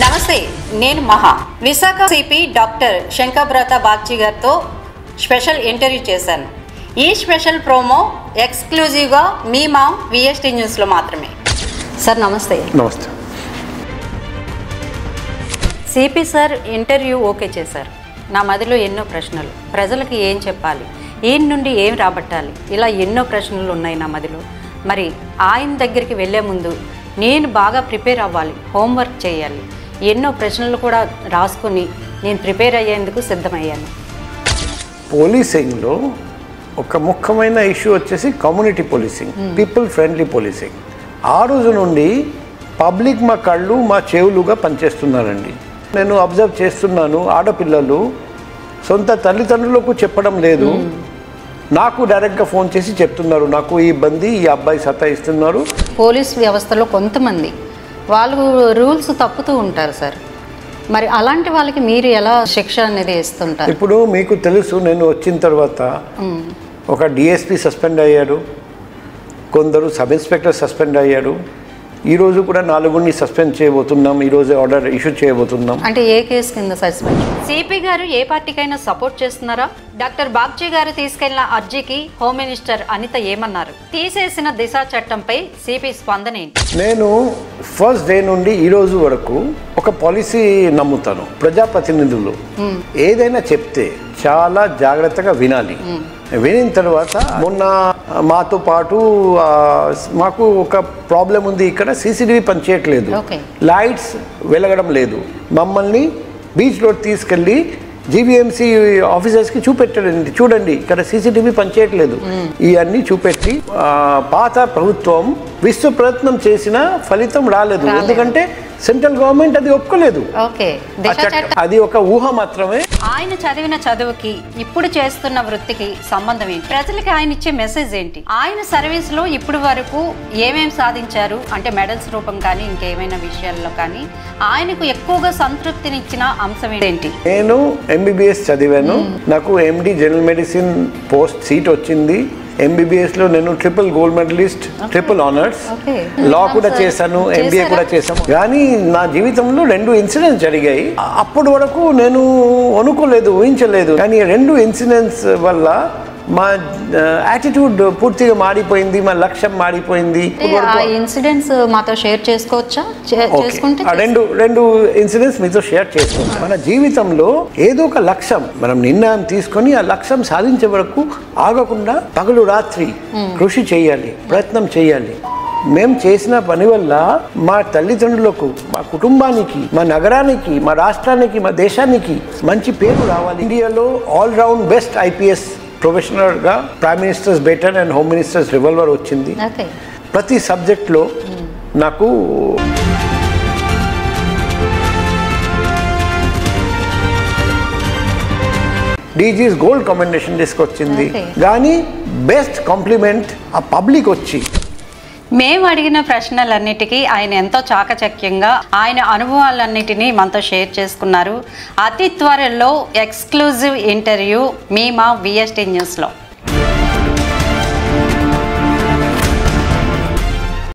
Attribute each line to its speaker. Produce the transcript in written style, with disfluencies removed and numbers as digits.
Speaker 1: నమస్తే, నేను మహా. విశాఖ సిపి డాక్టర్ శంకబ్రత బాగ్చి గారితో స్పెషల్ ఇంటర్వ్యూ చేశాను. ఈ స్పెషల్ ప్రోమో ఎక్స్క్లూజివ్గా మీ మా విఎస్టీ న్యూస్లో మాత్రమే. సార్ నమస్తే.
Speaker 2: నమస్తే.
Speaker 1: సిపి సార్ ఇంటర్వ్యూ ఓకే చేశారు. నా మదిలో ఎన్నో ప్రశ్నలు, ప్రజలకు ఏం చెప్పాలి, ఈయన నుండి ఏం రాబట్టాలి, ఇలా ఎన్నో ప్రశ్నలు ఉన్నాయి నా మదిలో. మరి ఆయన దగ్గరికి వెళ్ళే ముందు నేను బాగా ప్రిపేర్ అవ్వాలి, హోంవర్క్ చేయాలి. ఎన్నో ప్రశ్నలు కూడా రాసుకుని నేను ప్రిపేర్ అయ్యేందుకు సిద్ధమయ్యాను.
Speaker 2: పోలీసింగ్లో ఒక ముఖ్యమైన ఇష్యూ వచ్చేసి community policing, people friendly policing. ఆ రోజు నుండి పబ్లిక్ మా కళ్ళు మా చెవులుగా పనిచేస్తున్నారండి. నేను అబ్జర్వ్ చేస్తున్నాను, ఆడపిల్లలు సొంత తల్లిదండ్రులకు చెప్పడం లేదు, నాకు డైరెక్ట్గా ఫోన్ చేసి చెప్తున్నారు, నాకు ఈ ఇబ్బంది, ఈ అబ్బాయి సతాయిస్తున్నారు.
Speaker 1: పోలీస్ వ్యవస్థలో కొంతమంది వాళ్ళు రూల్స్ తప్పుతూ ఉంటారు సార్. మరి అలాంటి వాళ్ళకి మీరు ఎలా శిక్ష అనేది ఇస్తుంటారు?
Speaker 2: ఇప్పుడు మీకు తెలుసు, నేను వచ్చిన తర్వాత ఒక డిఎస్పీ సస్పెండ్ అయ్యాడు, కొందరు సబ్ ఇన్స్పెక్టర్ సస్పెండ్ అయ్యాడు. ఈరోజు కూడా 4 సస్పెండ్ చేయబోతున్నాం, ఈరోజు ఆర్డర్ ఇష్యూ చేయబోతున్నాం.
Speaker 1: అంటే ఏ కేసు కింద సస్పెండ్? సిపి గారు ఏ పార్టీకైనా సపోర్ట్ చేస్తున్నారా? డాక్టర్ బాగ్చి గారు తీసుకెళ్లిన అర్జీకి హోమ్ మినిస్టర్ అనిత ఏమన్నారు? తీసేసిన దిశ చట్టంపై సిపి స్పందన ఏంటి?
Speaker 2: నేను ఫస్ట్ డే నుండి ఈ రోజు వరకు ఒక పాలసీ నమ్ముతాను. ప్రజాప్రతినిధులు ఏదైనా చెప్తే చాలా జాగ్రత్తగా వినాలి. వినిన తర్వాత మొన్న మాతో పాటు మాకు ఒక ప్రాబ్లం ఉంది, ఇక్కడ సీసీటీవీ పనిచేయట్లేదు, లైట్స్ వెలగడం లేదు. మమ్మల్ని బీచ్ రోడ్ తీసుకెళ్ళి జీవీఎంసీ ఆఫీసర్స్కి చూపెట్టండి, చూడండి ఇక్కడ సీసీటీవీ పనిచేయట్లేదు. ఇవన్నీ చూపెట్టి పాత ప్రభుత్వం విశ్వ ప్రయత్నం చేసిన ఫలితం రాలేదు, ఎందుకంటే సెంట్రల్ గవర్నమెంట్ అది ఒప్పుకోలేదు. అది ఒక ఊహ మాత్రమే.
Speaker 1: ఆయన చదివిన చదువుకి ఇప్పుడు చేస్తున్న వృత్తికి సంబంధం ఏంటి? ప్రజలకి ఆయన ఇచ్చే మెసేజ్ ఏంటి? ఆయన సర్వీస్ లో ఇప్పుడు వరకు ఏమేం సాధించారు అంటే మెడల్స్ రూపం కానీ ఇంకేమైనా విషయాల్లో కానీ ఆయనకు ఎక్కువగా సంతృప్తినిచ్చిన అంశం ఏంటి?
Speaker 2: నేను ఎంబీబీఎస్ చదివాను, నాకు MD general medicine post seat వచ్చింది. ఎంబీబీఎస్ లో నేను triple gold medalist, triple honours, law కూడా చేశాను, ఎంబీఏ కూడా చేశాను. కానీ నా జీవితంలో 2 ఇన్సిడెంట్స్ జరిగాయి. అప్పటి వరకు నేను అనుకోలేదు, ఊహించలేదు. కానీ 2 ఇన్సిడెంట్స్ వల్ల మా యాటిట్యూడ్ పూర్తిగా మారిపోయింది, మా లక్ష్యం మారిపోయింది.
Speaker 1: ఇన్సిడెంట్స్ మాతో షేర్ చేసుకోవచ్చా?
Speaker 2: రెండు ఇన్సిడెంట్స్ మీతో షేర్ చేసుకుంటాం. మన జీవితంలో ఏదో ఒక లక్ష్యం మనం నిర్ణయం తీసుకొని ఆ లక్ష్యం సాధించే వరకు ఆగకుండా పగలు రాత్రి కృషి చేయాలి, ప్రయత్నం చేయాలి. మేము చేసిన పని వల్ల మా తల్లిదండ్రులకు, మా కుటుంబానికి, మా నగరానికి, మా రాష్ట్రానికి, మా దేశానికి మంచి పేరు రావాలి. ఇండియాలో ఆల్ రౌండ్ బెస్ట్ ఐపీఎస్ ప్రొఫెషనల్గా prime ministers batten and home ministers revolver వచ్చింది. ప్రతి సబ్జెక్ట్లో నాకు డీజీస్ గోల్డ్ కాంబినేషన్ తీసుకొచ్చింది. కానీ బెస్ట్ కాంప్లిమెంట్ ఆ పబ్లిక్ వచ్చి
Speaker 1: మేము అడిగిన ప్రశ్నలన్నిటికీ ఆయన ఎంతో చాకచక్యంగా ఆయన అనుభవాలన్నిటినీ మనతో షేర్ చేసుకున్నారు. అతి త్వరలో ఎక్స్క్లూజివ్ ఇంటర్వ్యూ మీ మా విఎస్టీ న్యూస్లో.